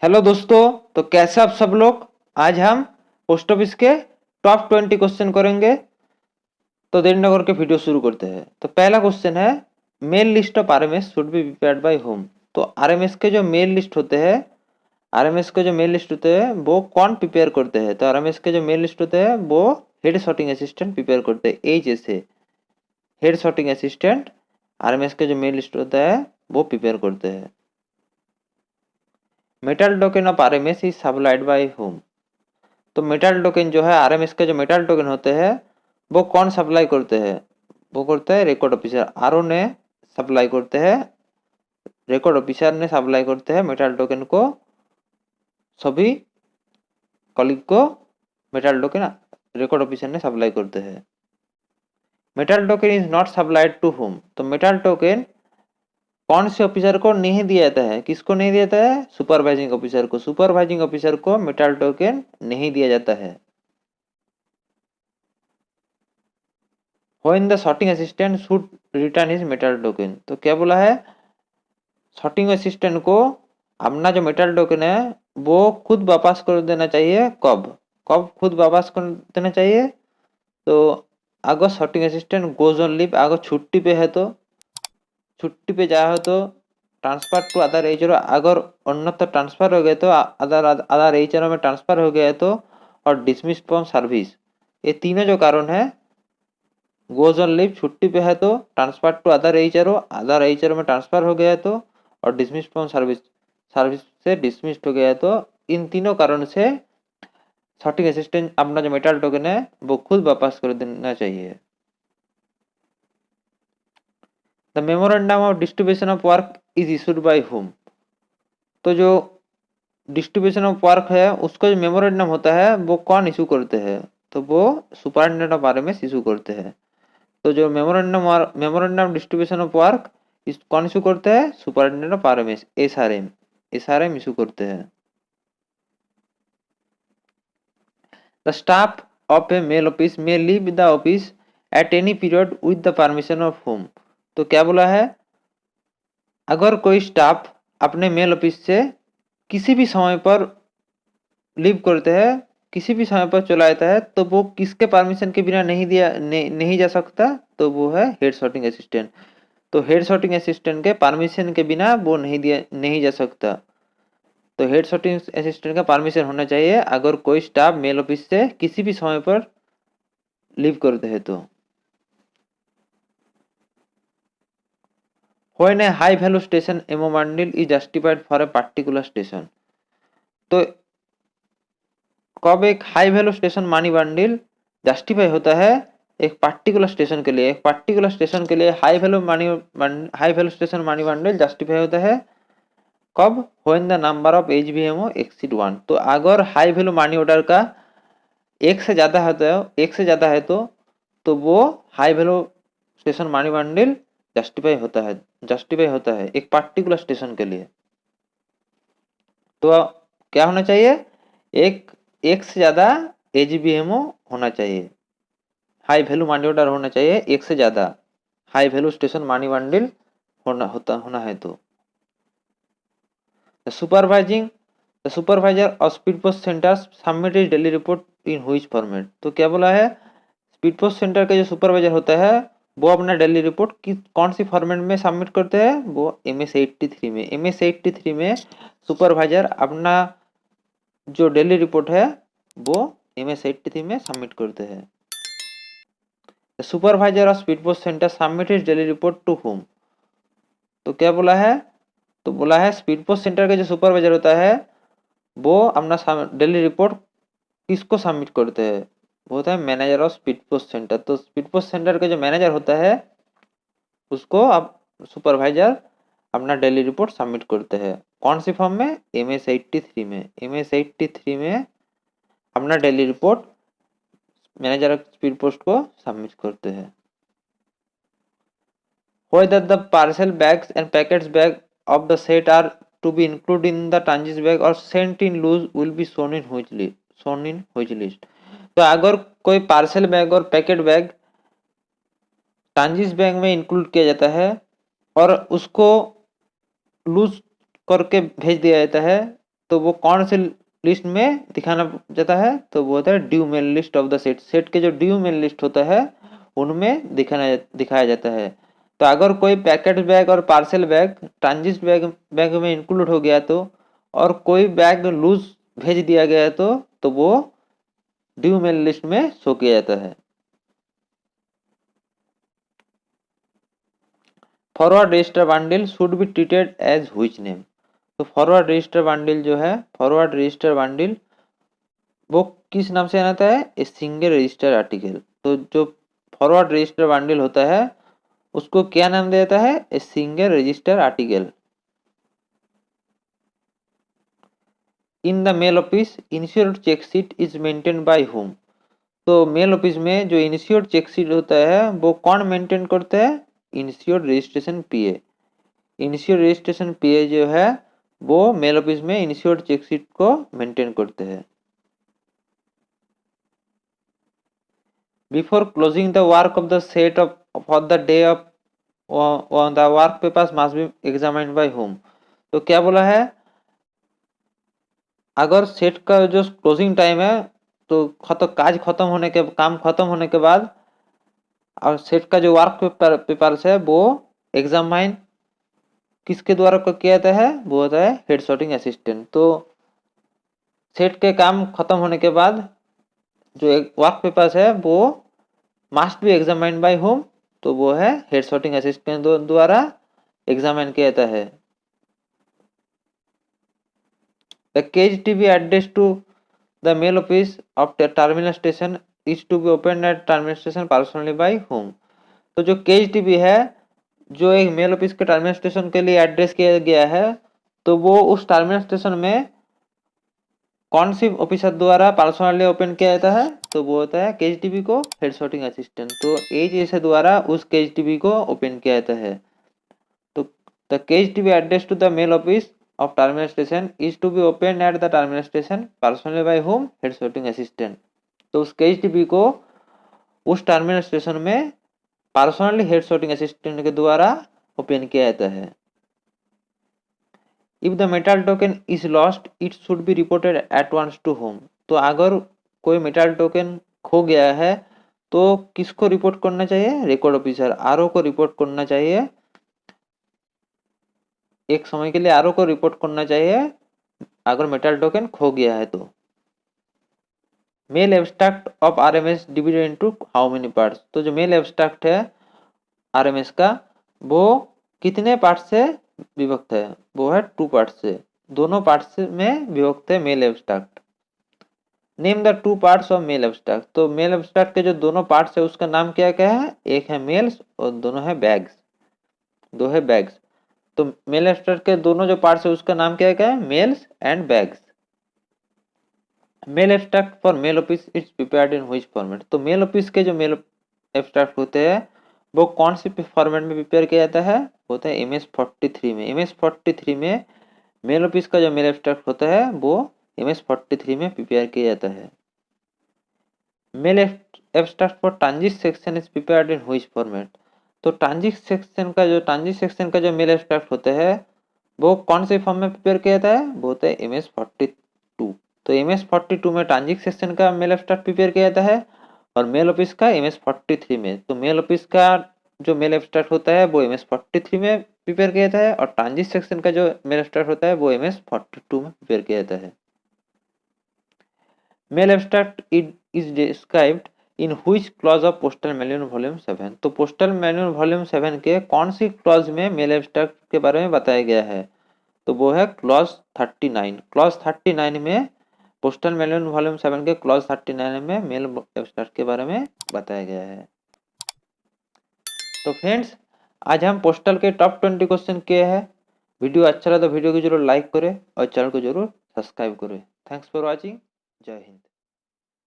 Hello दोस्तों। तो कैसे आप सब लोग। आज हम पोस्ट ऑफिस के टॉप 20 क्वेश्चन करेंगे। तो देर न करके वीडियो शुरू करते हैं। तो पहला क्वेश्चन है, mail list of RMS should be prepared by whom. तो आरएमएस के जो मेल लिस्ट होते हैं, आरएमएस के जो मेल लिस्ट होते हैं वो कौन प्रिपेयर करते हैं। तो आरएमएस के जो मेल लिस्ट होते हैं वो हेड सॉर्टिंग असिस्टेंट प्रिपेयर करते हैं। ए जैसे हेड सॉर्टिंग असिस्टेंट आरएमएस के जो मेल लिस्ट होता है वो प्रिपेयर करते हैं। Metal token of RMS is supplied by whom. तो मेटल टोकन जो है आरएमएस के जो मेटल टोकन होते हैं वो कौन सप्लाई करते हैं। वो करते हैं रिकॉर्ड ऑफिसर आरओ ने सप्लाई करते हैं। रिकॉर्ड ऑफिसर ने सप्लाई करते हैं मेटल टोकन को, सभी कलीग को मेटल टोकन रिकॉर्ड ऑफिसर ने सप्लाई करते हैं। Metal token is not supplied to whom. तो मेटल टोकन कौन से ऑफिसर को नहीं दिया जाता है, किसको नहीं दिया जाता है, सुपरवाइजिंग ऑफिसर को। सुपरवाइजिंग ऑफिसर को मेटल टोकन नहीं दिया जाता है। When the sorting assistant should return his metal token। तो क्या बोला है, sorting assistant को अपना जो metal token है वो खुद वापस कर देना चाहिए। कब कब खुद वापस कर देना चाहिए। तो अगर sorting assistant goes on leave, अगर छुट्टी पे है तो छुट्टी पे जाए हो तो ट्रांसफर टू अदर एचआरओ, अगर अन्यत्र ट्रांसफर हो गए तो अदर एचआरओ में ट्रांसफर हो गया है तो, और डिसमिस फ्रॉम सर्विस। ये तीनों जो कारण है, गोज ऑन लीव छुट्टी पे है तो, ट्रांसफर टू अदर एचआरओ में ट्रांसफर हो गया है तो, और डिसमिस फ्रॉम सर्विस सर्विस से डिसमिस्ड हो गया है तो, इन तीनों कारण से सॉर्टिंग असिस्टेंट अपना जो मेटल टोकन है वो खुद वापस कर देना चाहिए। The memorandum of distribution of work is issued by whom. तो जो डिस्ट्रीब्यूशन ऑफ वर्क है उसका जो मेमोरेंडम होता है वो कौन इशू करते हैं। तो वो सुपरिटेंडेंट ऑफ आरएमएस इशू करते हैं। तो जो मेमोरेंडम डिस्ट्रीब्यूशन ऑफ वर्क इस कौन इशू करते हैं, superintendent of RMS SRM issue करते हैं। The staff of a mail office में leave the office at any period with the permission of home. तो क्या बोला है, अगर कोई स्टाफ अपने मेल ऑफिस से किसी भी समय पर लीव करते हैं, किसी भी समय पर चला जाता है तो वो किसके परमिशन के बिना नहीं जा सकता। तो वो है हेड सॉर्टिंग असिस्टेंट। तो हेड सॉर्टिंग असिस्टेंट के परमिशन के बिना वो नहीं जा सकता। तो हेड सॉर्टिंग असिस्टेंट का परमिशन होना चाहिए अगर कोई स्टाफ मेल ऑफिस से किसी भी समय पर लीव करते हैं तो। When a high value station ammo bundle is justified for a particular station। तो कब एक high value station money bundle justify होता है एक पार्टिकुलर स्टेशन के लिए। एक पार्टिकुलर स्टेशन के लिए high value station money bundle justify होता है कब, when the number of HVMO exceed 1। तो अगर हाई वैल्यू मनी ऑर्डर का एक से ज्यादा है तो वो high value station money bundle justify होता है एक पार्टिकुलर स्टेशन के लिए। तो क्या होना चाहिए, एक एक से ज्यादा एजीबीएमओ होना चाहिए, हाई वैल्यू मनी ऑर्डर होना चाहिए एक से ज्यादा, high value station money bundle होना है तो। सुपरवाइजिंग द सुपरवाइजर और speed post centre submit is daily report in which format. तो क्या बोला है, स्पीड पोस्ट सेंटर का जो सुपरवाइजर होता है वो अपना डेली रिपोर्ट की कौन सी फॉर्मेट में सबमिट करते हैं, वो MS83 में सुपरवाइजर अपना जो डेली रिपोर्ट है वो MS83 में सबमिट करते हैं। Supervisor of speed post centre submit is daily report to whom. तो क्या बोला है, तो बोला है स्पीड पोस्ट सेंटर का जो सुपरवाइजर होता है वो अपना डेली रिपोर्ट किसको सबमिट करते हैं, वो होता है manager of speed post centre. तो स्पीड पोस्ट सेंटर का जो मैनेजर होता है उसको अब सुपरवाइजर अपना डेली रिपोर्ट सबमिट करते हैं कौन सी फॉर्म में, MS83 में अपना daily report manager of speed post को सबमिट करते हैं। Whether the parcel bags and packets bag of the set are to be included in the transit bag or sent in loose will be shown in which list। तो अगर कोई parcel bag और packet bag transit bag में include किया जाता है और उसको लूज करके भेज दिया जाता है तो वो कौन से लिस्ट में दिखाना जाता है, तो वो होता है due mail list of the set. Set के जो ड्यू मेल लिस्ट होता है उनमें दिखाया जाता है। तो अगर कोई पैकेट बैग और पार्सल बैग ट्रांजिट बैग में इंक्लूड हो गया तो, और कोई बैग लूज भेज दिया गया तो वो ड्यू मेल लिस्ट में शो किया जाता है। Forward register bundle should be treated as which name. तो फॉरवर्ड रजिस्टर बंडल जो है, फॉरवर्ड रजिस्टर बंडल वो किस नाम से आता है, ए सिंगल रजिस्टर आर्टिकल। तो जो फॉरवर्ड रजिस्टर बंडल होता है उसको क्या नाम दिया जाता है, a single register article. In the mail office insured check sheet is maintain by whom. तो मेल ऑफिस में जो इंश्योर्ड चेक शीट होता है वो कौन मेंटेन करता है, इंश्योर्ड रजिस्ट्रेशन पीए। इंश्योर्ड रजिस्ट्रेशन पीए जो है वो मेल ऑफिस में इंश्योर्ड चेक शीट को मेंटेन करते हैं। Before closing the work of the set of for the day of the work papers must be examined by whom। तो क्या बोला है, अगर सेट का जो क्लोजिंग टाइम है तो काम खत्म होने के बाद और सेट का जो वर्क पेपर्स है वो एग्जामाइन किसके द्वारा किया जाता है, वो होता है हेड सॉर्टिंग असिस्टेंट। तो सेट के काम खत्म होने के बाद जो वर्क पेपर्स है वो must be examined by whom, तो वो है हेड सॉर्टिंग असिस्टेंट द्वारा एग्जामिन किया जाता है। The KGTB address to the mail office of terminal station is to be open at terminal station personally by whom. तो जो KGTB है जो एक मेल ऑफिस के टर्मिनल स्टेशन के लिए एड्रेस किया गया है, तो वो उस टर्मिनल स्टेशन में कौन सी ऑफिसर द्वारा पर्सनली ओपन किया जाता है, तो वो होता है KGTB को हेड सॉर्टिंग असिस्टेंट। तो एज द्वारा उस KGTB को ओपन किया जाता है। तो the KGTB address to the mail office of terminal station is to be opened at the terminal station personally by whom, head sorting assistant। तो उस KGTB को उस टर्मिनल स्टेशन में पर्सनली हेड सॉर्टिंग असिस्टेंट के द्वारा open किया जाता है। If the metal token is lost it should be reported at once to whom. तो अगर कोई मेटल टोकन खो गया है तो किसको रिपोर्ट करना चाहिए, रिकॉर्ड ऑफिसर RO को रिपोर्ट करना चाहिए। एक समय के लिए RO को रिपोर्ट करना चाहिए अगर मेटल टोकन खो गया है तो। Mail abstract of RMS divided into how many parts. तो जो मेल एब्स्ट्रैक्ट है RMS का वो कितने पार्ट से विभक्त है, वो है 2 पार्ट से, दोनों पार्ट्स में विभक्त है mail abstract. Name the 2 parts of mail abstract. तो मेल एब्स्ट्रैक्ट के जो दोनों पार्ट्स है उसका नाम क्या क्या है, एक है मेल्स और दोनों है बैग्स, दो है बैग्स। तो मेल एब्स्ट्रैक्ट के दोनों जो पार्ट्स है उसका नाम क्या क्या है, mails and bags. Mail abstract for mail office is prepared in which format. तो मेल ऑफिस के जो मेल एब्स्ट्रैक्ट होते हैं वो कौन सी फॉर्मेट में प्रिपेयर किया जाता है, होता है MS43 में। MS43 में मेल ऑफिस का जो मेल एब्स्ट्रैक्ट होता है वो MS43 में प्रिपेयर किया जाता है। Mail abstract for transit section is prepared in which format. तो ट्रांजिट सेक्शन का जो मेल एब्स्ट्रैक्ट होता है वो कौन से फॉर्म में प्रिपेयर किया जाता है, वो होता है MS42। तो MS42 में ट्रांजिट सेक्शन का मेल एब्स्ट्रैक्ट प्रिपेयर किया जाता है और मेल ऑफिस का MS43 में। तो मेल ऑफिस का जो मेल एब्स्ट्रैक्ट होता है वो MS43 में प्रिपेयर किया जाता है और ट्रांजिट सेक्शन का जो मेल एब्स्ट्रैक्ट होता है वो MS42 में प्रिपेयर किया जाता है। Mail abstract is described in which clause of postal manual volume 7। तो पोस्टल मैनुअल वॉल्यूम 7 के कौन सी क्लॉज में मेल एब्स्ट्रैक्ट के बारे में बताया गया है, तो वो है क्लॉज 39। क्लॉज 39 में पोस्टल मैनुअल वॉल्यूम 7 के क्लॉज 39 में मेल एब्स्ट्रैक्ट के बारे में बताया गया है। तो फ्रेंड्स आज हम पोस्टल के टॉप 20 क्वेश्चन किए हैं। वीडियो अच्छा लगा तो वीडियो को जरूर लाइक करें और चैनल को जरूर सब्सक्राइब करें। Thanks for watching. जय हिंद।